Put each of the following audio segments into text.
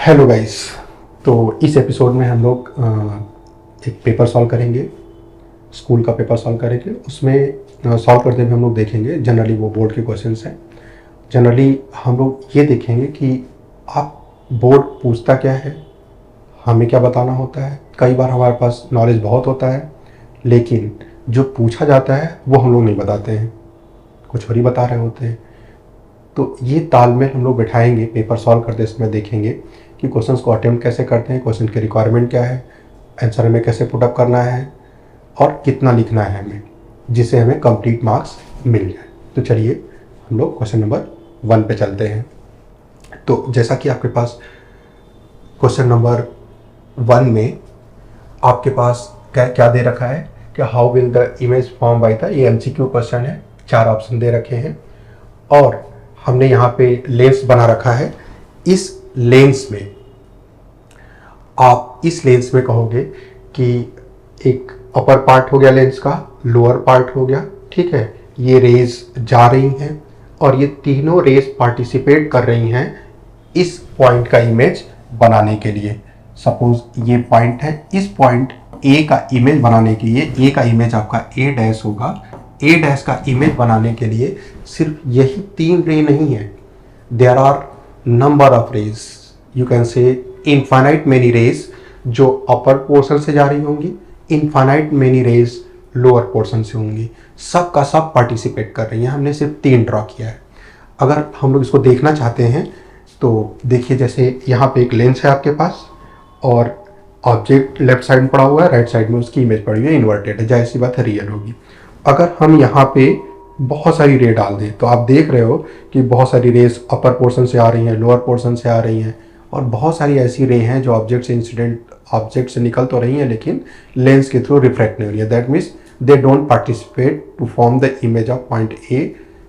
Hello guys. तो इस episode में हम लोग एक पेपर सॉल्व करेंगे, स्कूल का पेपर सॉल्व करेंगे। उसमें सॉल्व करते हुए हम लोग देखेंगे, जनरली वो बोर्ड के क्वेश्चंस हैं। जनरली हम लोग ये देखेंगे कि आप बोर्ड पूछता क्या है, हमें क्या बताना होता है। कई बार हमारे पास नॉलेज बहुत होता है, लेकिन जो पूछा जाता है वो हम लोग नहीं बताते हैं, कुछ और ही बता रहे होते हैं। तो ये तालमेल हम लोग बैठाएंगे, पेपर सॉल्व करते समय देखेंगे कि क्वेश्चंस को अटेम्प्ट कैसे करते हैं, क्वेश्चन की रिक्वायरमेंट क्या है, आंसर हमें कैसे पुटअप करना है और कितना लिखना है हमें, जिससे हमें कंप्लीट मार्क्स मिल जाए। तो चलिए हम लोग क्वेश्चन नंबर 1 पे चलते हैं। तो जैसा कि आपके पास क्वेश्चन नंबर 1 में आपके पास क्या क्या दे रखा है कि how will the image form by the, ये MCQ क्वेश्चन है, 4 ऑप्शन दे रखे हैं और हमने यहाँ पे लेंस बना रखा है। इस लेंस में आप इस लेंस में कहोगे कि एक अपर पार्ट हो गया लेंस का, लोअर पार्ट हो गया, ठीक है। ये रेज जा रही हैं और ये तीनों रेज पार्टिसिपेट कर रही हैं इस पॉइंट का इमेज बनाने के लिए। सपोज ये पॉइंट है, इस पॉइंट ए का इमेज बनाने के लिए, ए का इमेज आपका ए डैश होगा। ए डैश का इमेज बनाने के लिए सिर्फ यही 3 रे नहीं है, there are number of rays, you can say infinite many rays जो अपर पोर्शन से जा रही होंगी, infinite many rays lower portion से होंगी। सब का सब पार्टिसिपेट कर रही हैं। हमने सिर्फ 3 ड्रॉ किया है। अगर हम लोग इसको देखना चाहते हैं तो देखिए, जैसे यहाँ पे एक लेंस है आपके पास और ऑब्जेक्ट लेफ्ट साइड में पड़ा हुआ है, राइट साइड में उसकी इमेज पड़ी हुई है, इन्वर्टेड है, जाहिर सी बात है रियल होगी। अगर हम यहाँ पे बहुत सारी रे डाल दें तो आप देख रहे हो कि बहुत सारी रेस अपर पोर्शन से आ रही हैं, लोअर पोर्शन से आ रही हैं, और बहुत सारी ऐसी रे हैं जो ऑब्जेक्ट से निकल तो रही हैं लेकिन लेंस के थ्रू रिफ्रैक्ट नहीं हो रही है। That means they don't participate to form the image of point A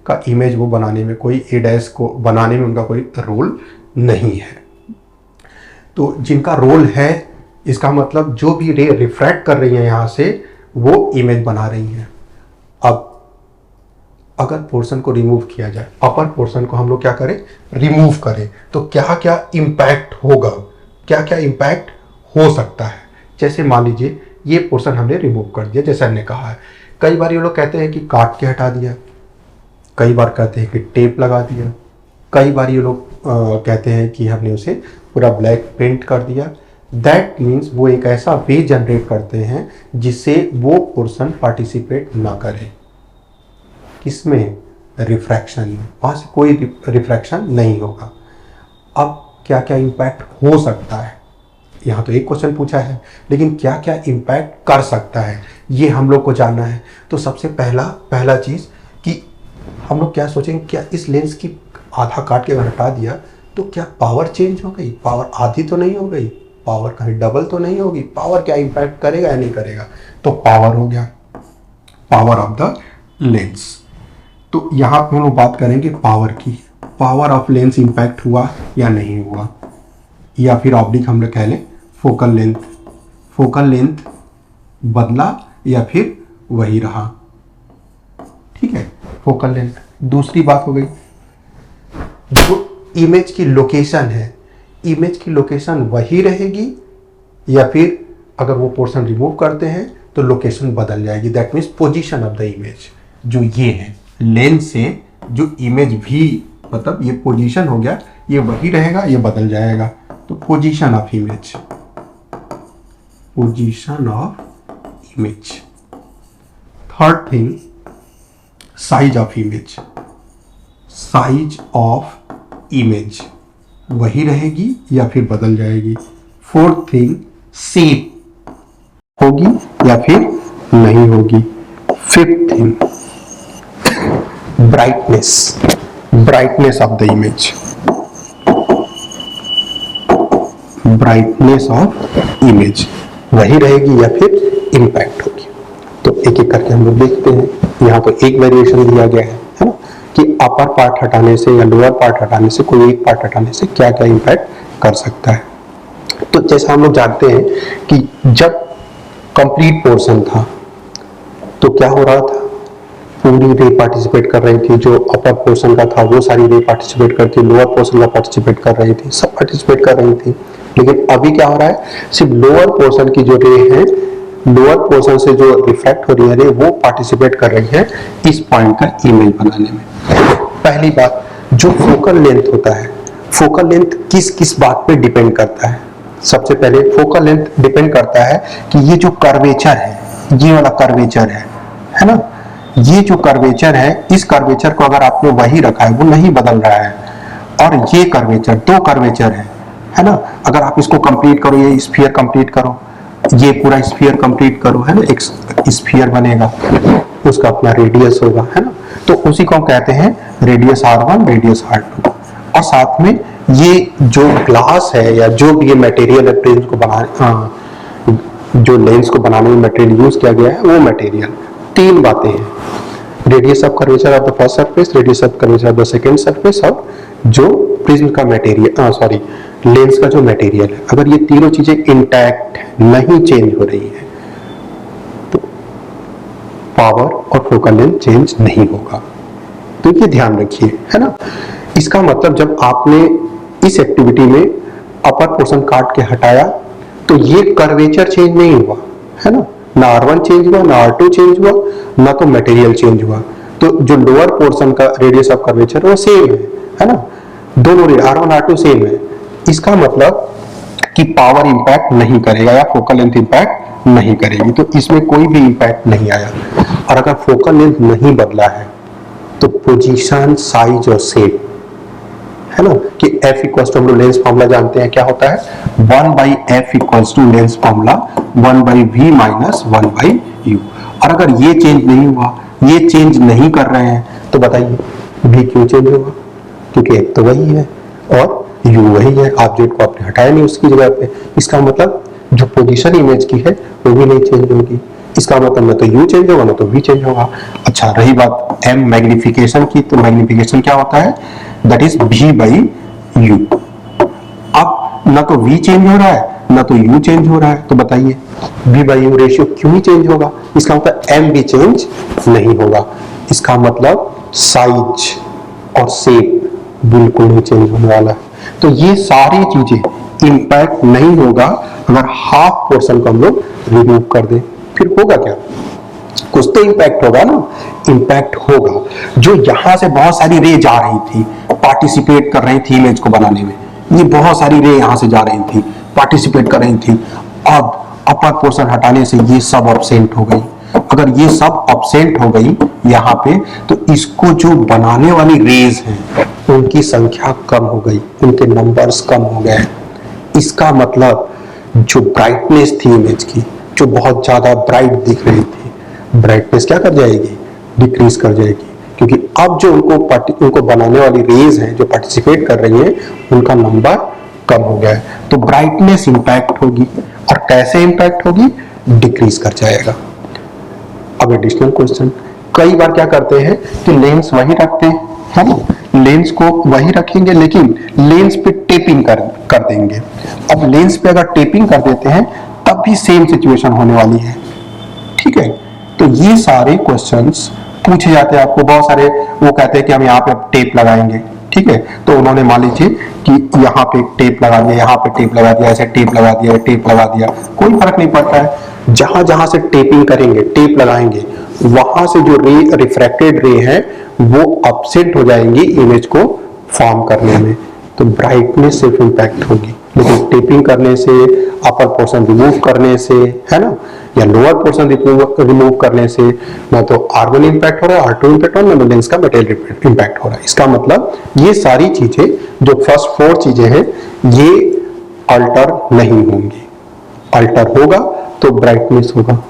का इमेज वो बनाने में, कोई ए डैश को बनाने में उनका कोई रोल नहीं है। तो जिनका रोल है, इसका मतलब जो भी रे रिफ्रैक्ट कर रही हैं यहाँ से, वो इमेज बना रही हैं। अब अगर पोर्शन को रिमूव किया जाए, अपर पोर्शन को हम लोग क्या करें, रिमूव करें, तो क्या क्या इम्पैक्ट होगा, क्या क्या इम्पैक्ट हो सकता है। जैसे मान लीजिए ये पोर्शन हमने रिमूव कर दिया, जैसे हमने कहा है। कई बार ये लोग कहते हैं कि काट के हटा दिया, कई बार कहते हैं कि टेप लगा दिया, कई बार ये लोग कहते हैं कि हमने उसे पूरा ब्लैक पेंट कर दिया। दैट मीन्स वो एक ऐसा वे जनरेट करते हैं जिससे वो पोर्शन पार्टिसिपेट ना करे, किसमें, रिफ्रैक्शन में। वहाँ से कोई रिफ्रैक्शन नहीं होगा। अब क्या क्या इम्पैक्ट हो सकता है, यहाँ तो एक क्वेश्चन पूछा है, लेकिन क्या क्या इम्पैक्ट कर सकता है ये हम लोग को जानना है। तो सबसे पहला चीज़ कि हम लोग क्या सोचेंगे, क्या इस लेंस की आधा काट के अगर हटा दिया तो क्या पावर चेंज हो गई, पावर आधी तो नहीं हो गई, पावर कहीं डबल तो नहीं होगी, पावर क्या इम्पैक्ट करेगा या नहीं करेगा। तो पावर हो गया, पावर ऑफ द लेंस। तो यहाँ पे हम लोग बात करेंगे पावर की, पावर ऑफ लेंस इम्पैक्ट हुआ या नहीं हुआ, या फिर ऑब्लिक हम लोग कह लें फोकल लेंथ बदला या फिर वही रहा, ठीक है, फोकल लेंथ। दूसरी बात हो गई जो इमेज की लोकेशन है, इमेज की लोकेशन वही रहेगी या फिर अगर वो पोर्शन रिमूव करते हैं तो लोकेशन बदल जाएगी। That means position of the image, जो ये है लेंस से जो इमेज भी, मतलब ये पोजीशन हो गया, ये वही रहेगा, ये बदल जाएगा। तो position of image, position of image. Third thing, size of image, size of image वही रहेगी या फिर बदल जाएगी। फोर्थ थिंग, शेप होगी या फिर नहीं होगी। Fifth thing, brightness of the image, brightness of image वही रहेगी या फिर इम्पैक्ट होगी। तो एक एक करके हम लोग देखते हैं। यहाँ तो एक वेरिएशन दिया गया है ना, कि अपर पार्ट हटाने से या लोअर पार्ट हटाने से, कोई एक पार्ट हटाने से क्या क्या इम्पैक्ट कर सकता है। तो जैसा हम लोग जानते हैं कि जब कंप्लीट पोर्शन था तो क्या हो रहा था, पूरी रे पार्टिसिपेट कर रही थी, जो अपर पोर्शन का था वो सारी रे पार्टिसिपेट करती, लोअर पोर्शन का पार्टिसिपेट कर रही थी, सब पार्टिसिपेट कर रही थी। लेकिन अभी क्या हो रहा है, सिर्फ लोअर पोर्शन की जो रे है, लोअर पोर्शन से जो रिफ्लेक्ट हो रही है रे, वो पार्टिसिपेट कर रही है इस पॉइंट का इमेज बनाने में। पहली बात, जो फोकल लेंथ होता है, फोकल लेंथ किस किस बात पे डिपेंड करता है? सबसे पहले फोकल लेंथ डिपेंड करता है कि ये जो कर्वेचर है, ये वाला कर्वेचर है ना, ये जो कर्वेचर है, इस कर्वेचर को अगर आपने वही रखा है, वो नहीं बदल रहा है, और ये कर्वेचर, दो कर्वेचर है ना, अगर आप इसको कंप्लीट करो, ये स्फीयर कंप्लीट करो, ये पूरा स्फीयर कंप्लीट करो, है ना, एक स्फीयर बनेगा, उसका अपना रेडियस होगा, है ना, तो उसी को हम कहते हैं रेडियस R1, रेडियस R2। और साथ में ये जो ग्लास है या जो भी ये मटेरियल है प्रिज्म को बनाने, जो लेंस को बनाने में मटेरियल यूज किया गया है, वो मटेरियल, तीन बातें हैं, radius of curvature of the first surface, radius of curvature of the second surface, और जो प्रिज्म का मटेरियल, लेंस का जो मटेरियल है। अगर ये तीनों चीजें इंटैक्ट नहीं चेंज हो रही है तो पावर और फोकल लेंथ चेंज नहीं होगा, तो ये ध्यान रखिए, है ना। इसका मतलब जब आपने इस एक्टिविटी में अपर पोर्शन काट के हटाया तो ये कर्वेचर चेंज नहीं हुआ, है ना, ना R1 चेंज हुआ, ना R2 चेंज हुआ, ना तो मटेरियल चेंज हुआ, तो जो लोअर पोर्शन का रेडियस ऑफ कर्वेचर वो सेम है ना, दोनों R1 R2 सेम है। इसका मतलब कि पावर इंपैक्ट नहीं करेगा या फोकल लेंथ इंपैक्ट नहीं करेगी, तो इसमें कोई भी इंपैक्ट नहीं आया। और अगर फोकल लेंथ नहीं बदला है तो पोजीशन, साइज और शेप, है ना, कि F इक्वल्स टू, हम लोग लेंस फॉर्मूला जानते हैं, क्या होता है, 1/F equals to lens formula 1/V minus 1/U। और अगर ये चेंज नहीं हुआ, ये चेंज नहीं कर रहे हैं, तो बताइए V क्यों चेंज होगा? क्योंकि F तो वही है और U वही है, ऑब्जेक्ट को आपने हटाया नहीं उसकी जगह पे। इसका मतलब जो पोजीशन इमेज की है वो भी नहीं चेंज होगी। इसका मतलब न तो U चेंज होगा ना तो V चेंज होगा। अच्छा, रही बात M मैग्निफिकेशन की, तो मैग्निफिकेशन क्या होता है, दैट इज V/U। अब न तो V चेंज हो रहा है न तो U चेंज हो रहा है, तो बताइए V/U रेशियो क्यों ही चेंज होगा? इसका मतलब M भी चेंज नहीं होगा। इसका मतलब साइज और शेप बिल्कुल नहीं चेंज होने वाला है। तो ये सारी चीजें इंपैक्ट नहीं होगा अगर हाफ पोर्शन को हम लोग रिमूव कर दें। फिर होगा क्या? कुछ तो इंपैक्ट होगा ना, इंपैक्ट होगा। जो यहां से बहुत सारी रे जा रही थी, पार्टिसिपेट कर रही थी इमेज को बनाने में, ये बहुत सारी रे यहां से जा रही थी, पार्टिसिपेट कर रही थी, अब अपर पोर्शन हटाने से ये सब एब्सेंट हो गई। अगर ये सब एब्सेंट हो गई यहाँ पे, तो इसको जो बनाने वाली रेज हैं उनकी संख्या कम हो गई, उनके नंबर्स कम हो गए। इसका मतलब जो ब्राइटनेस थी इमेज की, जो बहुत ज्यादा ब्राइट दिख रही थी, ब्राइटनेस क्या कर जाएगी, डिक्रीज कर जाएगी, क्योंकि अब जो उनको बनाने वाली रेज हैं जो पार्टिसिपेट कर रही हैं, उनका नंबर कम हो गया है। तो ब्राइटनेस इंपैक्ट होगी, और कैसे इंपैक्ट होगी, डिक्रीज कर जाएगा। अब एडिशनल क्वेश्चन, कई बार क्या करते हैं कि लेंस वही रखते हैं, है ना, लेंस को वही रखेंगे लेकिन लेंस पे टेपिंग कर देंगे। अब लेंस पे अगर टेपिंग कर देते हैं तब भी सेम सिचुएशन होने वाली है, ठीक है। तो ये सारे क्वेश्चंस पूछे जाते हैं आपको, बहुत सारे वो कहते हैं कि हम यहाँ पे टेप लगाएंगे, ठीक है। तो उन्होंने मान लीजिए कि यहाँ पे टेप लगा दिया, यहाँ पे टेप लगा दिया, ऐसे टेप लगा दिया, टेप लगा दिया, कोई फर्क नहीं पड़ता है। जहां जहां से टेपिंग करेंगे, टेप लगाएंगे, वहां से जो रे रिफ्रैक्टेड रे है वो एब्सेंट हो जाएंगी इमेज को फॉर्म करने में। तो ब्राइटनेस सिर्फ इंपैक्ट होगी, लेकिन टेपिंग करने से, अपर पोर्शन रिमूव करने से, है ना, या लोअर पोर्शन रिमूव करने से ना तो R1 इंपैक्ट हो रहा है, R2 इंपैक्ट हो रहा है, ना लेंस का मटेरियल इंपैक्ट हो रहा है। इसका मतलब ये सारी चीजें, जो फर्स्ट 4 चीजें हैं, ये अल्टर नहीं होंगी। अल्टर होगा तो ब्राइटनेस होगा।